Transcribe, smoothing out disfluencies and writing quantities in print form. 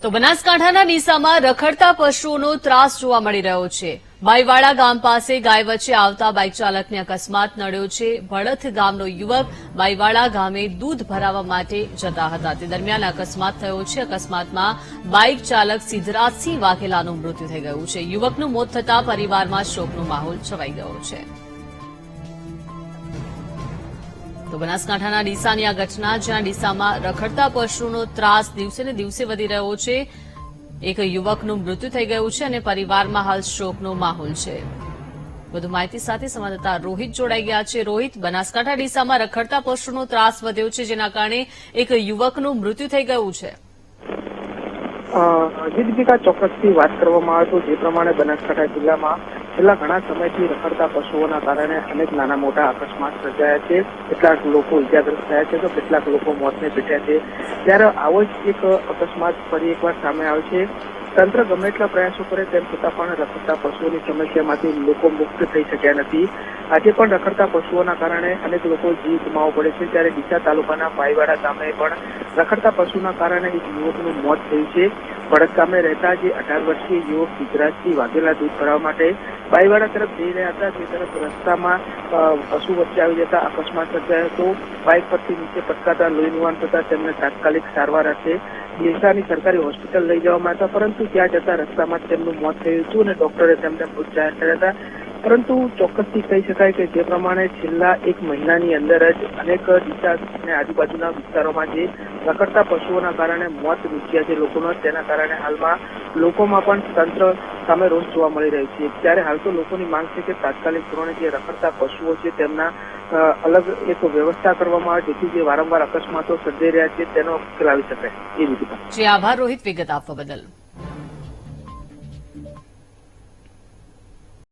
તો બનાસકાંઠાના ડીસામાં રખડતા પશુઓનો ત્રાસ જોવા મળી રહ્યો છે। બાઈવાડા ગામ પાસે ગાય વચ્ચે આવતા બાઇક ચાલકને અકસ્માત નડ્યો છે। ભડથ ગામનો યુવક બાઈવાડા ગામે દૂધ ભરાવવા માટે જતા હતા, તે દરમિયાન અકસ્માત થયો છે। અકસ્માતમાં બાઇક ચાલક સિદ્ધરાજસિંહ વાઘેલાનું મૃત્યુ થઈ ગયું છે। યુવકનું મોત થતાં પરિવારમાં શોકનો માહોલ છવાઈ ગયો છે। તો બનાસકાંઠાના ડીસાની આ ઘટના, જ્યાં ડીસામાં રખડતા પશુનો ત્રાસ દિવસે ને દિવસે વધી રહ્યો છે। એક યુવકનું મૃત્યુ થઈ ગયું છે અને પરિવારમાં હાલ શોકનો માહોલ છે। વધુ માહિતી સાથે સંવાદદાતા રોહિત જોડાઈ ગયા છે। રોહિત, બનાસકાંઠા ડીસામાં રખડતા પશુનો ત્રાસ વધ્યો છે, જેના કારણે એક યુવકનું મૃત્યુ થઈ ગયું છે। દીપિકા, ચોક્કસથી વાત કરવામાં આવે તો જે પ્રમાણે બનાસકાંઠા જિલ્લામાં છેલ્લા ઘણા સમયથી રખડતા પશુઓના કારણે અનેક નાના મોટા અકસ્માત સર્જાયા છે। કેટલાક લોકો ઇજાગ્રસ્ત થયા છે તો કેટલાક લોકો મોતને ભેટ્યા છે। ત્યારે આવો જ એક અકસ્માત ફરી એકવાર સામે આવે છે। તંત્ર ગમે એટલા પ્રયાસો કરે તેમ છતાં પણ રખડતા પશુઓની સમસ્યામાંથી લોકો મુક્ત થઈ શક્યા નથી। આજે પણ રખડતા પશુઓના કારણે અનેક લોકો જીવ ગુમાવવો પડે છે। ત્યારે ડીસા તાલુકાના બાઈવાડા ગામે પણ રખડતા પશુના કારણે એક યુવકનું મોત થયું છે। ભડત ગામે રહેતા જે 18 વર્ષીય યુવક સિદ્ધરાજસિંહ વાઘેલા દૂધ ભરાવવા માટે બાઈવાડા તરફ જઈ રહ્યા હતા, તે તરફ રસ્તામાં પશુ વચ્ચે આવી જતા અકસ્માત સર્જાયો હતો। બાઇક પરથી નીચે પટકાતા લોહી લુહાણ થતા તેમને તાત્કાલિક સારવાર અર્થે ડીસાની સરકારી હોસ્પિટલ લઈ જવામાં આવ્યા હતા, પરંતુ ત્યાં જતા રસ્તામાં તેમનું મોત થયું હતું અને ડોક્ટરે તેમને મૃત જાહેર કર્યા હતા। પરંતુ ચોક્કસથી કહી શકાય કે જે પ્રમાણે છેલ્લા એક મહિનાની અંદર જ અનેક ડીસા અને આજુબાજુના વિસ્તારોમાં જે રખડતા પશુઓના કારણે મોત નીપજ્યા છે લોકોના, તેના કારણે હાલમાં લોકોમાં પણ તંત્ર સામે રોષ જોવા મળી રહ્યો છે। ત્યારે હાલ તો લોકોની માંગ છે કે તાત્કાલિક ધોરણે જે રખડતા પશુઓ છે તેમના અલગ એક વ્યવસ્થા કરવામાં આવે, જેથી જે વારંવાર અકસ્માતો સર્જાઈ રહ્યા છે તેનો ઉકેલ આવી શકાય। એ રીતે આભાર રોહિત, વિગત આપવા બદલ।